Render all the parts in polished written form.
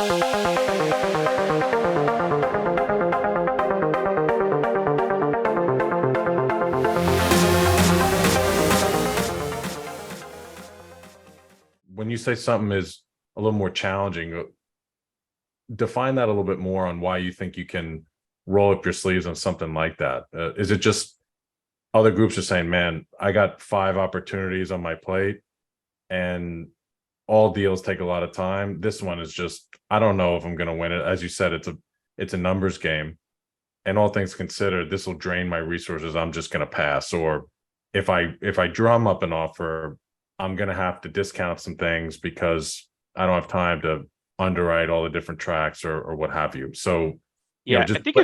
When you say something is a little more challenging, define that a little bit more on why you think you can roll up your sleeves on something like that. Is it just other groups are saying, man, I got 5 opportunities on my plate and all deals take a lot of time. This one is just, I don't know if I'm going to win it. As you said, it's a numbers game. And all things considered, this will drain my resources. I'm just going to pass. Or if I drum up an offer, I'm going to have to discount some things because I don't have time to underwrite all the different tracks or what have you. So, Yeah, I just think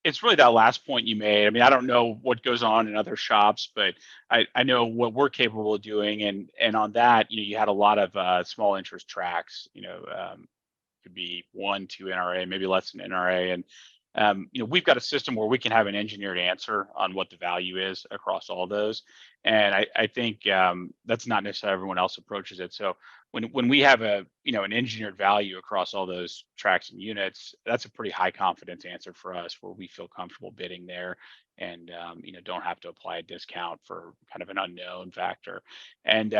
it's really that last point you made. I mean, I don't know what goes on in other shops, but I know what we're capable of doing, and on that, you had a lot of small interest tracks. Could be 1, 2 NRA, maybe less than NRA, and we've got a system where we can have an engineered answer on what the value is across all those, and I think that's not necessarily everyone else approaches it. So when we have an engineered value across all those tracks and units, that's a pretty high confidence answer for us, where we feel comfortable bidding there, and don't have to apply a discount for kind of an unknown factor. And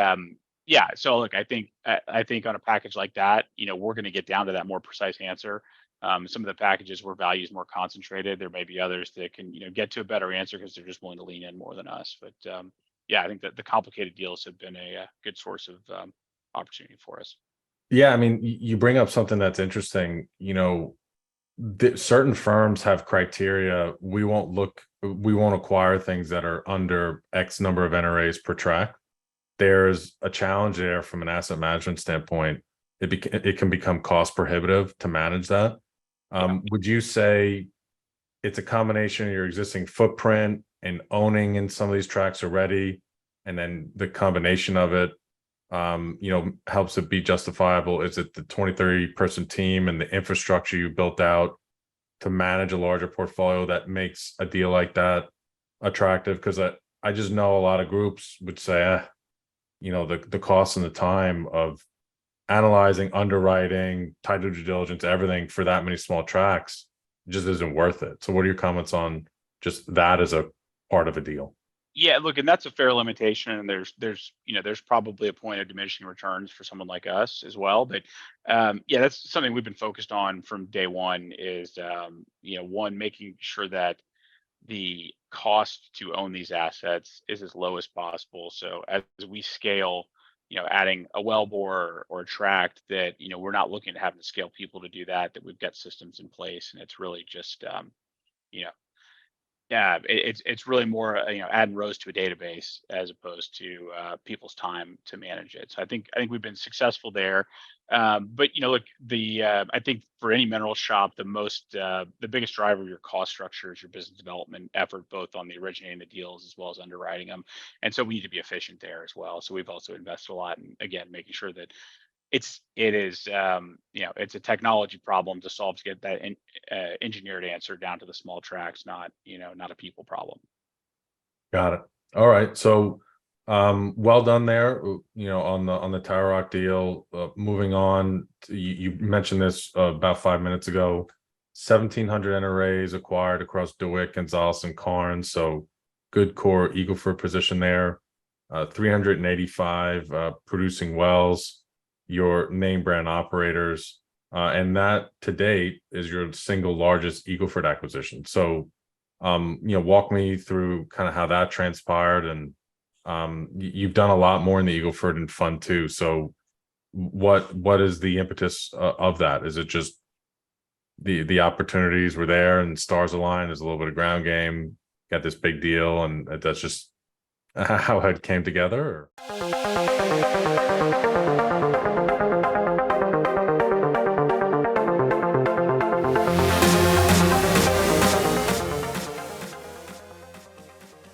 yeah, so look, I think on a package like that, we're going to get down to that more precise answer. Some of the packages where value is more concentrated, there may be others that can, get to a better answer because they're just willing to lean in more than us. But yeah, I think that the complicated deals have been a good source of opportunity for us. yeah, I mean, you bring up something that's interesting. Certain firms have criteria. We won't acquire things that are under X number of NRAs per track. There's a challenge there from an asset management standpoint. It can become cost prohibitive to manage that. Yeah. Would you say it's a combination of your existing footprint and owning in some of these tracks already, and then the combination of it, helps it be justifiable? Is it the 20, 30 person team and the infrastructure you built out to manage a larger portfolio that makes a deal like that attractive? Because I just know a lot of groups would say, the cost and the time of analyzing, underwriting, title due diligence, everything for that many small tracks just isn't worth it. So what are your comments on just that as a part of a deal? Yeah, look, and that's a fair limitation, and there's probably a point of diminishing returns for someone like us as well. But yeah, that's something we've been focused on from day one. Is one, making sure that the cost to own these assets is as low as possible. So as we scale, adding a wellbore or a tract, that we're not looking at having to scale people to do that. That we've got systems in place, and it's really just you know yeah, it's really more, adding rows to a database as opposed to people's time to manage it. So I think we've been successful there. But look, I think for any mineral shop, the biggest driver of your cost structure is your business development effort, both on the originating the deals as well as underwriting them. And so we need to be efficient there as well. So we've also invested a lot in, again, making sure that it's a technology problem to solve, to get that engineered answer down to the small tracks, not a people problem. Got it. All right. So, well done there. On the Tower Rock deal. Moving on, you mentioned this about 5 minutes ago. 1,700 NRAs acquired across DeWitt, Gonzales, and Karnes. So, good core Eagle Ford position there. 385 producing wells. Your name brand operators, and that to date is your single largest Eagle Ford acquisition. So, walk me through kind of how that transpired, and you've done a lot more in the Eagle Ford and Fund too. So, what is the impetus of that? Is it just the opportunities were there and stars aligned? There's a little bit of ground game, got this big deal, and that's just how it came together? Or?